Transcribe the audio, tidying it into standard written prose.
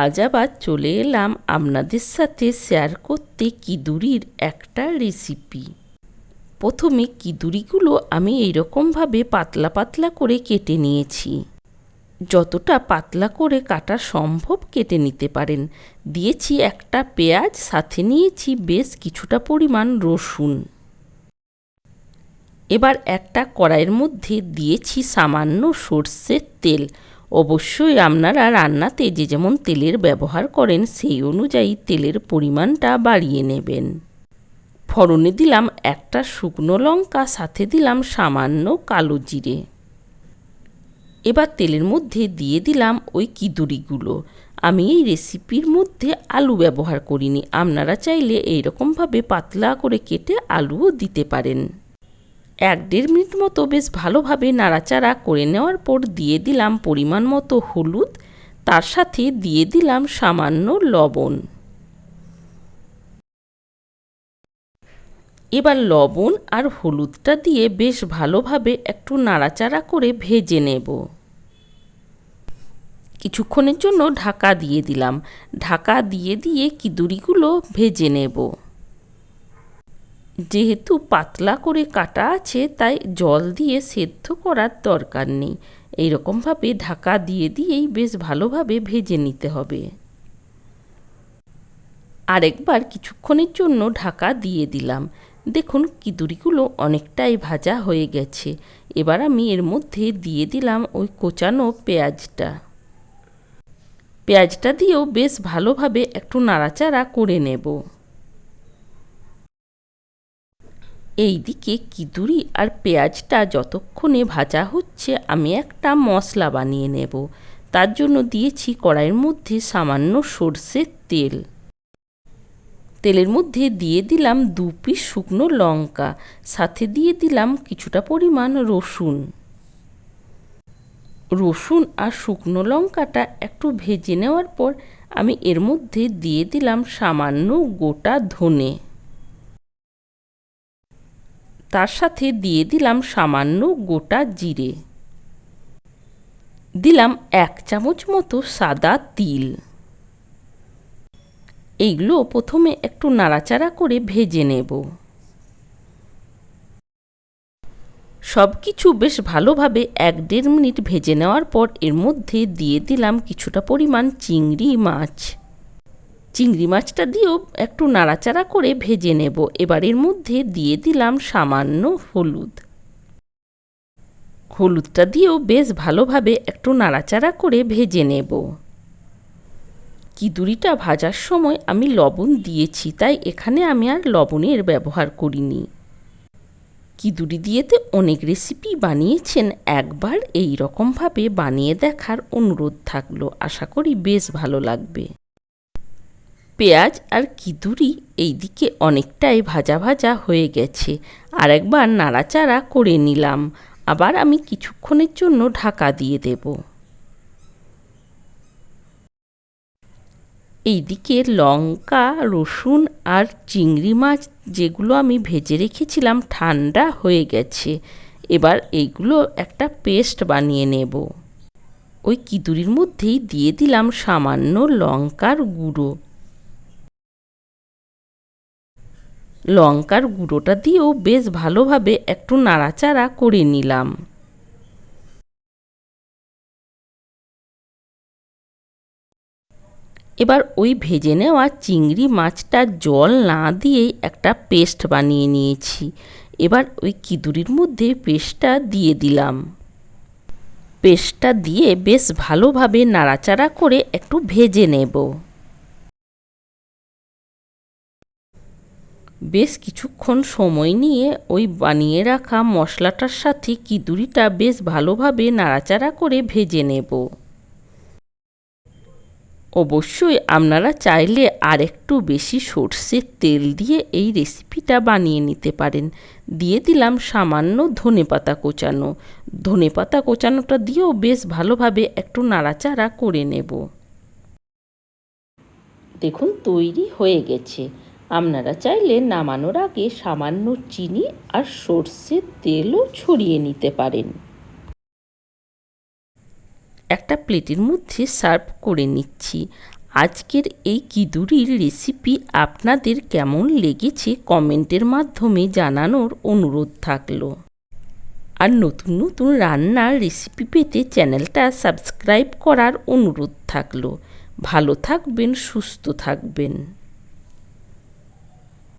আজ আবার চলে এলাম আপনাদের সাথে শেয়ার করতে কিদুরির একটা রেসিপি। প্রথমে কিদুরিগুলো আমি এইরকমভাবে পাতলা পাতলা করে কেটে নিয়েছি। যতটা পাতলা করে কাটা সম্ভব কেটে নিতে পারেন। দিয়েছি একটা পেঁয়াজ, সাথে নিয়েছি বেশ কিছুটা পরিমাণ রসুন। এবার একটা কড়াইয়ের মধ্যে দিয়েছি সামান্য সর্ষের তেল। অবশ্যই আপনারা রান্নাতে যে যেমন তেলের ব্যবহার করেন সেই অনুযায়ী তেলের পরিমাণটা বাড়িয়ে নেবেন। ফোড়নে দিলাম একটা শুকনো লঙ্কা, সাথে দিলাম সামান্য কালো জিরে। এবার তেলের মধ্যে দিয়ে দিলাম ওই কিদুরিগুলো। আমি এই রেসিপির মধ্যে আলু ব্যবহার করিনি, আপনারা চাইলে এইরকমভাবে পাতলা করে কেটে আলুও দিতে পারেন। 1-1.5 মিনিট মতো বেশ ভালোভাবে নাড়াচাড়া করে নেওয়ার পর দিয়ে দিলাম পরিমাণ মতো হলুদ, তার সাথে দিয়ে দিলাম সামান্য লবণ। এবার লবণ আর হলুদটা দিয়ে বেশ ভালোভাবে একটু নাড়াচাড়া করে ভেজে নেব। কিছুক্ষণের জন্য ঢাকা দিয়ে দিলাম। ঢাকা দিয়ে দিয়ে কিদুরিগুলো ভেজে নেব। যেহেতু পাতলা করে কাটা আছে তাই জল দিয়ে সেদ্ধ করার দরকার নেই। এইরকমভাবে ঢাকা দিয়ে দিয়েই বেশ ভালোভাবে ভেজে নিতে হবে। আরেকবার কিছুক্ষণের জন্য ঢাকা দিয়ে দিলাম। দেখুন কিদুরিগুলো অনেকটাই ভাজা হয়ে গেছে। এবার আমি এর মধ্যে দিয়ে দিলাম ওই কোচানো পেঁয়াজটা। পেঁয়াজটা দিয়েও বেশ ভালোভাবে একটু নাড়াচাড়া করে নেব। এইদিকে কিদুরি আর পেঁয়াজটা যতক্ষণে ভাজা হচ্ছে আমি একটা মশলা বানিয়ে নেব। তার জন্য দিয়েছি কড়াইয়ের মধ্যে সামান্য সর্ষের তেল। তেলের মধ্যে দিয়ে দিলাম 2 পিস শুকনো লঙ্কা, সাথে দিয়ে দিলাম কিছুটা পরিমাণ রসুন। রসুন আর শুকনো লঙ্কাটা একটু ভেজে নেওয়ার পর আমি এর মধ্যে দিয়ে দিলাম সামান্য গোটা ধনে। তার সাথে দিয়ে দিলাম সামান্য গোটা জিরে। দিলাম 1 চামচ মতো সাদা তিল। এইগুলো প্রথমে একটু নাড়াচাড়া করে ভেজে নেব। সব কিছু বেশ ভালোভাবে 1-1.5 মিনিট ভেজে নেওয়ার পর এর মধ্যে দিয়ে দিলাম কিছুটা পরিমাণ চিংড়ি মাছ। চিংড়ি মাছটা দিয়েও একটু নাড়াচাড়া করে ভেজে নেব। এবার এর মধ্যে দিয়ে দিলাম সামান্য হলুদ। হলুদটা দিয়েও বেশ ভালোভাবে একটু নাড়াচাড়া করে ভেজে নেব। কিদুরিটা ভাজার সময় আমি লবণ দিয়েছি, তাই এখানে আমি আর লবণের ব্যবহার করিনি। কিদুরি দিয়েতে অনেক রেসিপি বানিয়েছেন, একবার এই রকমভাবে বানিয়ে দেখার অনুরোধ থাকলো। আশা করি বেশ ভালো লাগবে। পেঁয়াজ আর কিদুরি এইদিকে অনেকটাই ভাজা ভাজা হয়ে গেছে। আর একবার নাড়াচাড়া করে নিলাম। আবার আমি কিছুক্ষণের জন্য ঢাকা দিয়ে দেব। এইদিকে লঙ্কা, রসুন আর চিংড়ি মাছ যেগুলো আমি ভেজে রেখেছিলাম ঠান্ডা হয়ে গেছে। এবার এইগুলো একটা পেস্ট বানিয়ে নেব। ওই কিদুরির মধ্যেই দিয়ে দিলাম সামান্য লঙ্কার গুঁড়ো। লঙ্কার গুঁড়োটা দিয়েও বেশ ভালোভাবে একটু নাড়াচাড়া করে নিলাম। এবার ওই ভেজে নেওয়া চিংড়ি মাছটা জল না দিয়েই একটা পেস্ট বানিয়ে নিয়েছি। এবার ওই কিদুরির মধ্যে পেস্টটা দিয়ে দিলাম। পেস্টটা দিয়ে বেশ ভালোভাবে নাড়াচাড়া করে একটু ভেজে নেব। বেশ কিছুক্ষণ সময় নিয়ে ওই বানিয়ে রাখা মশলাটার সাথে কিদুরিটা বেশ ভালোভাবে নাড়াচাড়া করে ভেজে নেব। অবশ্যই আপনারা চাইলে আর একটু বেশি সর্ষের তেল দিয়ে এই রেসিপিটা বানিয়ে নিতে পারেন। দিয়ে দিলাম সামান্য ধনেপাতা কোচানো। ধনেপাতা কোচানোটা দিয়েও বেশ ভালোভাবে একটু নাড়াচাড়া করে নেব। দেখুন তৈরি হয়ে গেছে। আপনারা চাইলে নামানোর আগে সামান্য চিনি আর সর্ষের তেলও ছড়িয়ে নিতে পারেন। একটা প্লেটের মধ্যে সার্ভ করে নিচ্ছি। আজকের এই কিদুরির রেসিপি আপনাদের কেমন লেগেছে কমেন্টের মাধ্যমে জানানোর অনুরোধ থাকলো। আর নতুন নতুন রান্নার রেসিপি পেতে চ্যানেলটা সাবস্ক্রাইব করার অনুরোধ থাকলো। ভালো থাকবেন, সুস্থ থাকবেন।